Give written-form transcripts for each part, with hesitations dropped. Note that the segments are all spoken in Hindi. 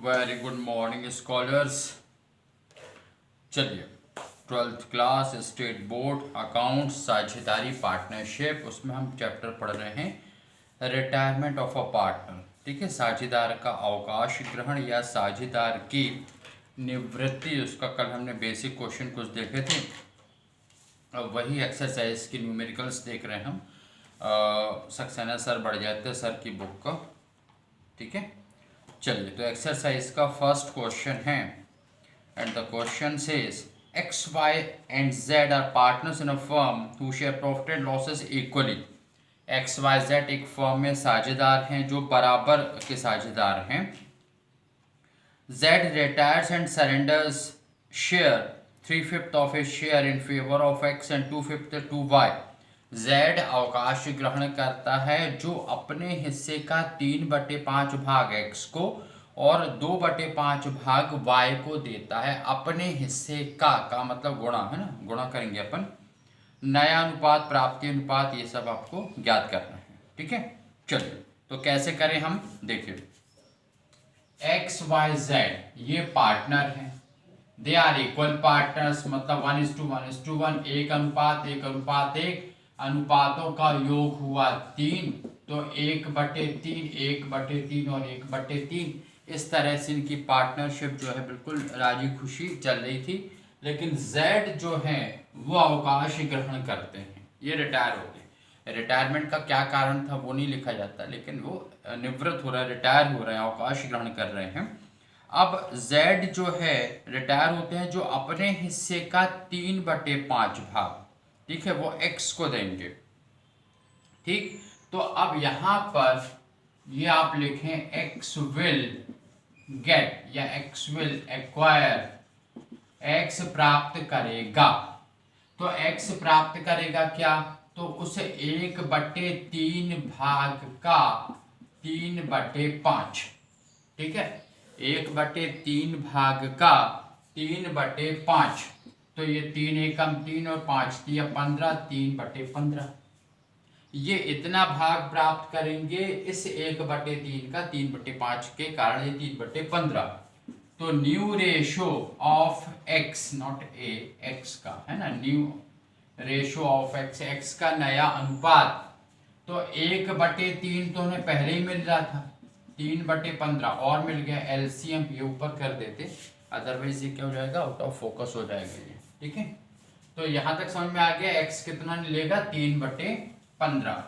Very good morning scholars. चलिए 12th class state board account साझेदारी पार्टनरशिप, उसमें हम चैप्टर पढ़ रहे हैं रिटायरमेंट ऑफ अ पार्टनर। ठीक है, साझेदार का अवकाश ग्रहण या साझेदार की निवृत्ति। उसका कल हमने बेसिक क्वेश्चन कुछ देखे थे, अब वही एक्सरसाइज की न्यूमेरिकल्स देख रहे हैं हम। सक्सेना सर बढ़ जाते सर की बुक का। ठीक है, चलिए तो एक्सरसाइज का फर्स्ट क्वेश्चन है and the question says X Y and Z are partners in a firm who share profit and losses equally. X Y Z एक फर्म में साझेदार हैं जो बराबर के साझेदार हैं। Z retires and surrenders share 3/5 of his share in favour of X and 2/5 to Y. Z अवकाश ग्रहण करता है जो अपने हिस्से का 3/5 भाग एक्स को और 2/5 भाग वाई को देता है। अपने हिस्से का मतलब गुणा है ना, गुणा करेंगे अपन। नया अनुपात, प्राप्ति अनुपात, ये सब आपको ज्ञात करना है। ठीक है, चलिए तो कैसे करें हम देखिए। एक्स वाई जेड ये पार्टनर हैं, दे आर इक्वल पार्टनर्स, मतलब 1:1:1, 1:1:1 अनुपातों का योग हुआ 3, तो 1/3, 1/3 और 1/3। इस तरह से इनकी पार्टनरशिप जो है बिल्कुल राजी खुशी चल रही थी। लेकिन Z जो है वो अवकाश ग्रहण करते हैं, ये रिटायर हो गए। रिटायरमेंट का क्या कारण था वो नहीं लिखा जाता, लेकिन वो निवृत्त हो रहा है, रिटायर हो रहे हैं, अवकाश ग्रहण कर रहे हैं। अब Z जो है रिटायर होते हैं जो अपने हिस्से का 3/5 भाग, ठीक है, वो x को देंगे। ठीक, तो अब यहां पर ये आप लिखें x विल गेट या x विल एक्वायर, x प्राप्त करेगा। तो x प्राप्त करेगा क्या, तो उसे 1/3 भाग का 3/5, ठीक है, 1/3 भाग का 3/5। तो ये 3 एकम 3 और 5 दिया 15, 3/15। ये इतना भाग प्राप्त करेंगे इस 1/3 का 3/5 के कारण, ये 3/15। तो new ratio of x, not a, x का है ना, new ratio of x, x का नया अनुपात। तो 1/3 तो उन्हें पहले ही मिल रहा था, 3/15 और मिल गया। एलसीएम ये ऊपर कर देते, अदरवाइज ये क्या हो जाएगा, आउट ऑफ फोकस हो जाएगा ये। ठीक है, तो यहां तक समझ में आ गया x कितना लेगा, 3/15।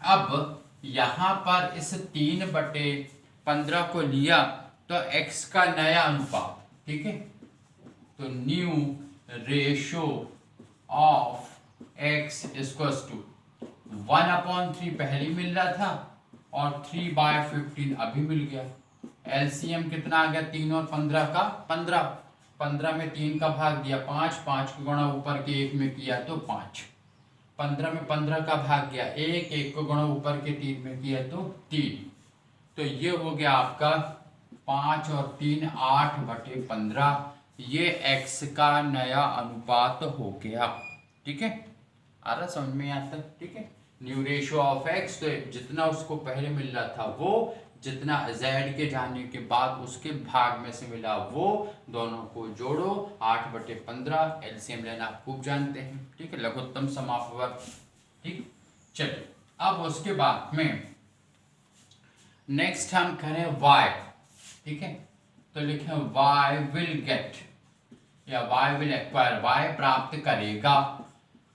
अब यहां पर इस 3/15 को लिया तो x का नया अनुपात, ठीक है, तो new ratio of x equals to 1/3 पहले मिल रहा था और 3/15 अभी मिल गया। एलसीएम कितना आ गया, 3 और 15 का 15, 15 में 3 का भाग दिया 5, 5 का गुणा ऊपर के 1 में किया तो 5, 15 में 15 का भाग गया 1, 1 को गुणा ऊपर के 3 में किया तो 3। तो ये हो गया आपका 5 और 3 8/15। ये x का नया अनुपात हो गया। ठीक है, आ रहा समझ में आता। ठीक है, न्यू रेशो ऑफ x, तो जितना उसको पहले मिल रहा था वो, जितना z के जाने के बाद उसके भाग में से मिला वो, दोनों को जोड़ो 8/15। एलसीएम लेना आप खूब जानते हैं। ठीक है, लघुत्तम समापवर्ग। ठीक, चलिए अब उसके बाद में नेक्स्ट हम करें y। ठीक है, तो लिखें y विल गेट या y विल एक्वायर, y प्राप्त करेगा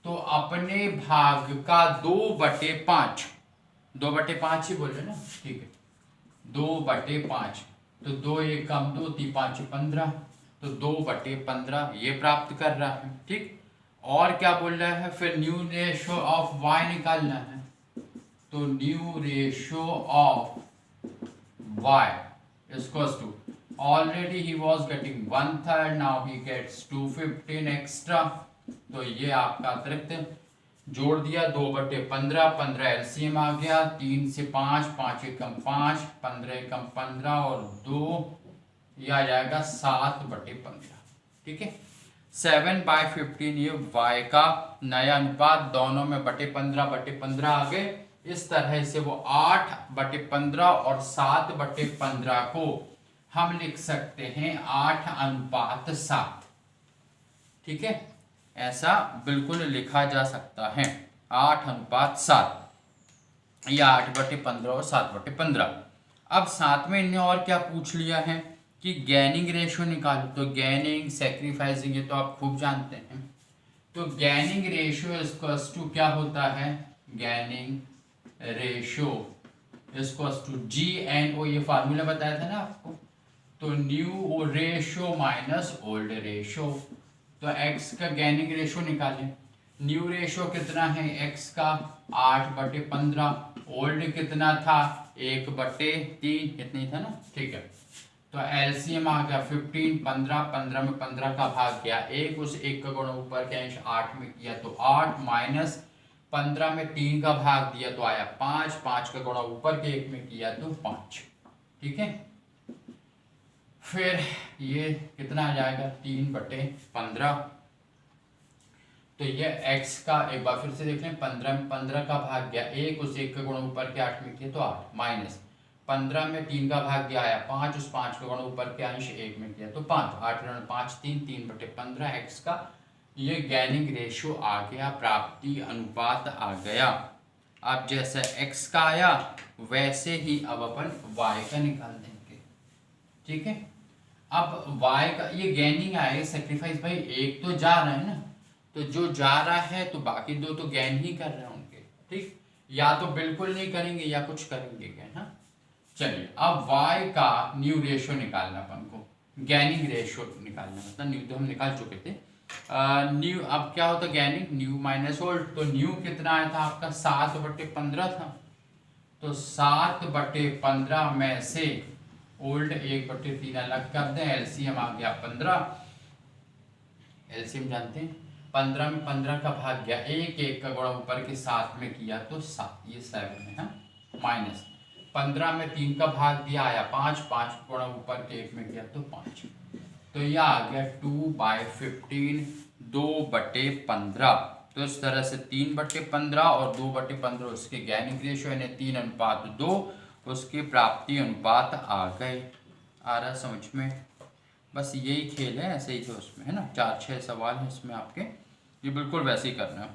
तो अपने भाग का 2/5, 2/5 ही बोल रहे ना, ठीक है, 2/5। तो 2 एकम 2, 3 5 15, तो 2/15 ये प्राप्त कर रहा है। ठीक, और क्या बोल रहा है, फिर न्यू रेशो ऑफ y निकालना है। तो new ratio of y equals to, already he was getting 1/3, now he gets 2/15 extra. तो ये आपका अतिरिक्त जोड़ दिया 2/15, 15 एलसीएम आ गया, 3 से 5, 5 एकम 5, 15 एकम 15 और 2, ये आ जाएगा 7/15। ठीक है, 7/15 ये y का नया अनुपात, दोनों में 15/15 आ गए। इस तरह से वो 8/15 और 7/15 को हम लिख सकते हैं 8:7। ठीक है, ऐसा बिल्कुल लिखा जा सकता है 8:7 या 8/15 और 7/15। अब साथ में इन्हें और क्या पूछ लिया है कि गैनिंग रेशियो निकालो। तो गैनिंग, सैक्रिफाइसिंग ये तो आप खूब जानते हैं। तो गैनिंग रेशियो इक्वल्स टू क्या होता है, गैनिंग रेशियो इक्वल्स टू GNO, ये फार्मूला बताया था ना आपको। तो new ratio minus old ratio. तो x का गैनिंग रेशियो निकालें। न्यू रेशियो कितना है x का 8/15, ओल्ड कितना था 1/3, इतना ही था ना। ठीक है, तो एलसीएम आ गया 15, 15, 15 में 15 का भाग गया 1, उस 1 का गुणा ऊपर के अंश 8 में किया तो 8, माइनस 15 में 3 का भाग दिया तो आया 5, 5 का गुणा ऊपर के 1 में किया तो 5। ठीक है, फिर ये कितना आ जाएगा 3/15। तो ये x का एक बार फिर से देख लें, 15 में 15 का भाग गया 1, उस 1 का गुणा ऊपर के 8 में किया तो 8, माइनस 15 में 3 का भाग दिया आया 5, उस 5 का गुणा ऊपर के अंश 1 में किया तो 5, 8 × 5 3, 3/15 x का ये गैनिंग रेशियो आ गया, प्राप्ति अनुपात आ गया। अब जैसे x का आया वैसे ही अब अपन y का निकाल देंगे। ठीक है, अब y का ये गैनिंग आए, सेक्रीफाइस भाई एक तो जा रहा है ना, तो जो जा रहा है तो बाकी दो तो गैन ही कर रहे हैं उनके। ठीक, या तो बिल्कुल नहीं करेंगे या कुछ करेंगे गैन। हाँ, चलिए अब y का न्यू रेशियो निकालना अपन को, गैनिंग रेशियो निकालना, मतलब न्यू तो हम निकाल चुके थे। न्यू अब क्या होता है गैनिंग, न्यू माइनस ओल्ड। तो न्यू कितना आया था आपका 7/15 था, तो 7/15 में से ओल्ड 1/3 अलग कर दें, एलसीएम आ गया 15। एलसीएम जानते हैं, 15 में 15 का भाग गया 1, 1 का गुणा ऊपर के 7 में किया तो 7, ये 7 है। माइनस 15 में 3 का भाग दिया आया 5, 5 गुणा ऊपर के 1 में किया तो 5। तो यह आ गया 2/15, 2/15। तो इस तरह से 3/15 और 2/15 उसके गैनिंग रेशियो यानी 3:2 उसके प्राप्ति अनुपात आ गए। आ रहा समझ में? बस यही खेल है, ऐसे ही थे उसमें, है ना। 4-6 सवाल हैं इसमें आपके, ये बिल्कुल वैसे ही करना है।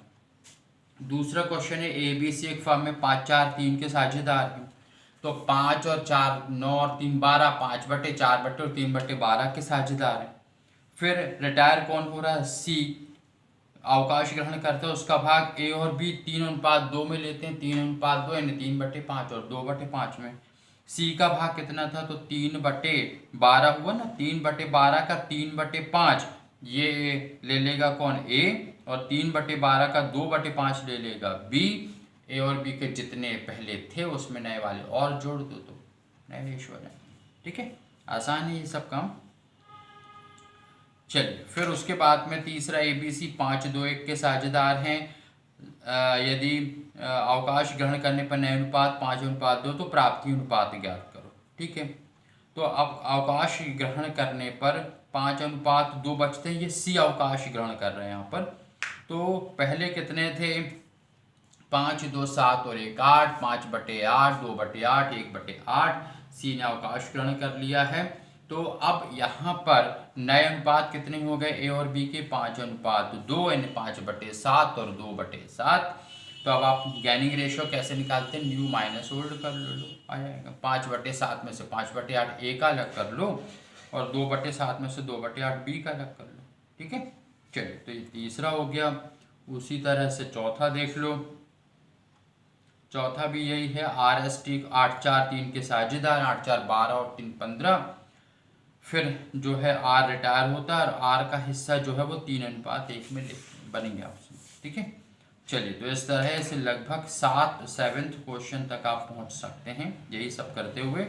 दूसरा क्वेश्चन है ABC एक फर्म में 5, 4, 3 के साझेदार हैं। तो 5 और 4 9 और 3 12, 5/4 और 3/12 के साझेदार हैं। फिर रिटायर कौन हो रहा है, C अवकाश ग्रहण करते हैं, उसका भाग A और B 3:2 में लेते हैं, 3:2 यानी 3/5 और 2/5 में। C का भाग कितना था, तो 3/12 हुआ ना, 3/12 का 3/5 ये ले लेगा कौन, A, और 3/12 का 2/5 ले लेगा B। A और B के जितने पहले थे उसमें नए वाले और जोड़ दो तो नए रेशियो आ जाएंगे। ठीक है, आसान है ये सब काम। चलिए फिर उसके बाद में तीसरा ABC 5, 2, 1 के साझेदार हैं। यदि अवकाश ग्रहण करने पर नए अनुपात 5:2 तो प्राप्ति अनुपात ज्ञात करो। ठीक है, तो अब अवकाश ग्रहण करने पर 5:2 बचते हैं, ये C अवकाश ग्रहण कर रहे हैं यहाँ पर। तो पहले कितने थे, 5, 2, 7 और 1 8, 5/8, 2/8, 1/8 C ने अवकाश ग्रहण कर लिया है। तो अब यहाँ पर नए अनुपात कितने हो गए A और B के, 5:2 यानी 5/7 और 2/7। तो अब आप गैनिंग रेशियो कैसे निकालते हैं, न्यू माइनस ओल्ड कर लो, आ जाएगा। 5/7 में से 5/8 A का अलग कर लो और 2/7 में से 2/8 B का अलग कर लो। ठीक है, चलिए तो ये तीसरा हो गया। उसी तरह से चौथा देख लो, चौथा भी यही है। RST 8, 4, 3 के साझेदार, 8, 4, 12 और 3, 15। फिर जो है R रिटायर होता है और R का हिस्सा जो है वो 3:1 में बनेंगे आपसे। ठीक है, चलिए तो इस तरह से लगभग 7th क्वेश्चन तक आप पहुंच सकते हैं यही सब करते हुए।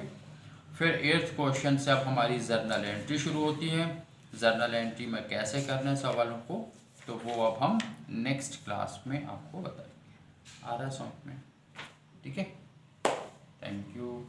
फिर 8th क्वेश्चन से अब हमारी जर्नल एंट्री शुरू होती है। जर्नल एंट्री में कैसे करना है सवालों को, तो वो अब हम नेक्स्ट क्लास में आपको बताएंगे। आ रहा है समझ में? ठीक है, थैंक यू।